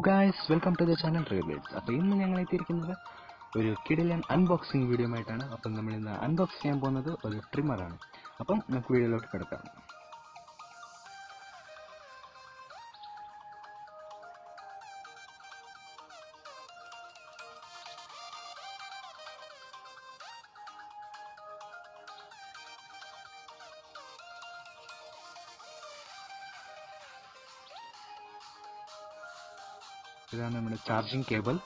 guys, welcome to the channel VIDS. അപ്പോൾ ഇന്ന് ഞങ്ങൾ എത്തിയിരിക്കുന്നത് ഒരു കിടിലൻ അൺബോക്സിംഗ് വീഡിയോ ആയിട്ടാണ്. അപ്പോൾ നമ്മൾ ഇന്ന് അൺബോക്സ് ചെയ്യാൻ പോകുന്നത് ഒരു ട്രിമ്മർ ആണ്. അപ്പം നമുക്ക് വീഡിയോയിലോട്ട് കിടക്കാം. ഇതാണ് നമ്മുടെ ചാർജിംഗ് കേബിൾ,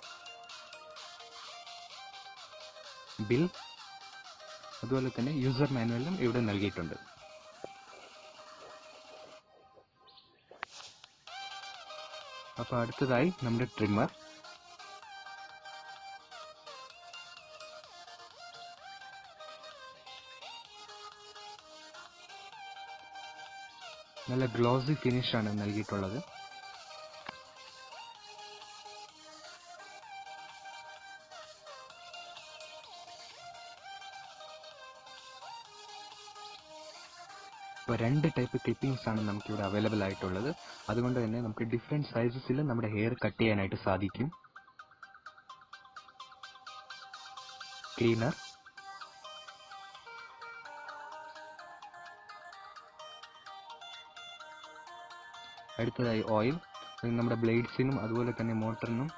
ബിൽ, അതുപോലെ തന്നെ യൂസർ മാനുവലും ഇവിടെ നൽകിയിട്ടുണ്ട്. അപ്പോൾ അടുത്തതായി നമ്മുടെ ട്രിമ്മർ. നല്ല ഗ്ലോസി ഫിനിഷ് ആണ് നൽകിയിട്ടുള്ളത്. ഇപ്പോൾ 2 ടൈപ്പ് ക്ലിപ്പിംഗ്സ് ആണ് നമുക്കിവിടെ അവൈലബിൾ ആയിട്ടുള്ളത്. അതുകൊണ്ട് തന്നെ നമുക്ക് ഡിഫറെൻറ്റ് സൈസസിൽ നമ്മുടെ ഹെയർ കട്ട് ചെയ്യാനായിട്ട് സാധിക്കും. ക്ലീനർ, അടുത്തതായി ഓയിൽ. നമ്മുടെ ബ്ലേഡ്സിനും അതുപോലെ തന്നെ മോട്ടറിനും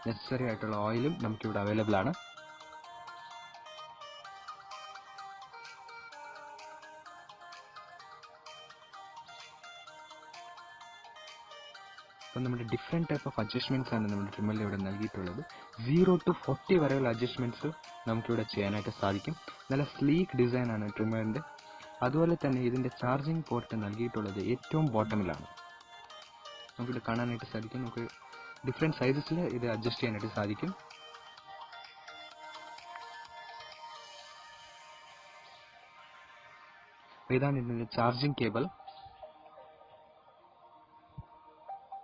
നെസസറി ആയിട്ടുള്ള ഓയിലും നമുക്കിവിടെ അവൈലബിൾ ആണ്. അപ്പോൾ നമ്മുടെ ഡിഫറെൻറ്റ് ടൈപ്പ് ഓഫ് അഡ്ജസ്റ്റ്മെൻറ്റ്സ് ആണ് നമ്മുടെ ട്രിമ്മറിൽ ഇവിടെ നൽകിയിട്ടുള്ളത്. 0 to 40 വരെയുള്ള അഡ്ജസ്റ്റ്മെൻറ്റ്സ് നമുക്കിവിടെ ചെയ്യാനായിട്ട് സാധിക്കും. നല്ല സ്ലീക്ക് ഡിസൈൻ ആണ് ട്രിമ്മറിൻ്റെ. അതുപോലെ തന്നെ ഇതിൻ്റെ ചാർജിങ് പോർട്ട് നൽകിയിട്ടുള്ളത് ഏറ്റവും ബോട്ടമിലാണ്. നമുക്കിവിടെ കാണാനായിട്ട് സാധിക്കും. നമുക്ക് ഡിഫറെൻറ്റ് സൈസസിൽ ഇത് അഡ്ജസ്റ്റ് ചെയ്യാനായിട്ട് സാധിക്കും. ഇതാണ് ഇതിൻ്റെ ചാർജിങ് കേബിൾ.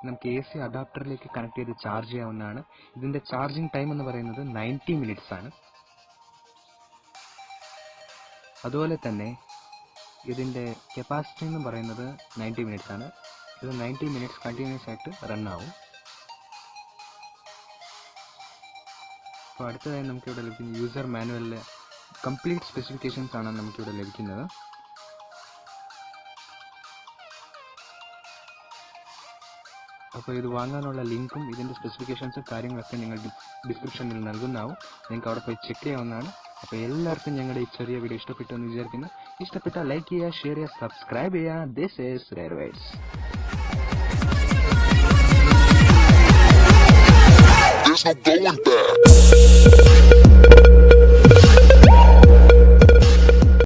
നമുക്ക് AC അഡാപ്റ്ററിലേക്ക് കണക്ട് ചെയ്ത് ചാർജ് ചെയ്യാവുന്നതാണ്. ഇതിന്റെ ചാർജിങ് ടൈം എന്ന് പറയുന്നത് 90 മിനിറ്റ്സ് ആണ്. അതുപോലെ തന്നെ ഇതിന്റെ കപ്പാസിറ്റി എന്ന് പറയുന്നത് 90 മിനിറ്റ്സ് ആണ്. ഇത് 90 മിനിറ്റ്സ് കണ്ടിന്യൂസ് ആയിട്ട് റൺ ആവും. അപ്പോൾ അടുത്തതായി നമുക്കിവിടെ ലഭിക്കുന്ന യൂസർ മാനുവലിലെ കംപ്ലീറ്റ് സ്പെസിഫിക്കേഷൻസ് ആണ് നമുക്കിവിടെ ലഭിക്കുന്നത്. അപ്പോൾ ഇത് വാങ്ങാനുള്ള ലിങ്കും ഇതിൻ്റെ സ്പെസിഫിക്കേഷൻസും കാര്യങ്ങളൊക്കെ നിങ്ങൾ ഡിസ്ക്രിപ്ഷനിൽ നൽകുന്നതാവും. നിങ്ങൾക്ക് അവിടെ പോയി ചെക്ക് ചെയ്യാവുന്നതാണ്. അപ്പോൾ എല്ലാവർക്കും ഞങ്ങളുടെ ഈ ചെറിയ വീഡിയോ ഇഷ്ടപ്പെട്ടു എന്ന് വിചാരിക്കുന്നു. ഇഷ്ടപ്പെട്ടാൽ ലൈക്ക് ചെയ്യുക, ഷെയർ ചെയ്യുക, സബ്സ്ക്രൈബ് ചെയ്യുക. This is VIDS. There's no going back.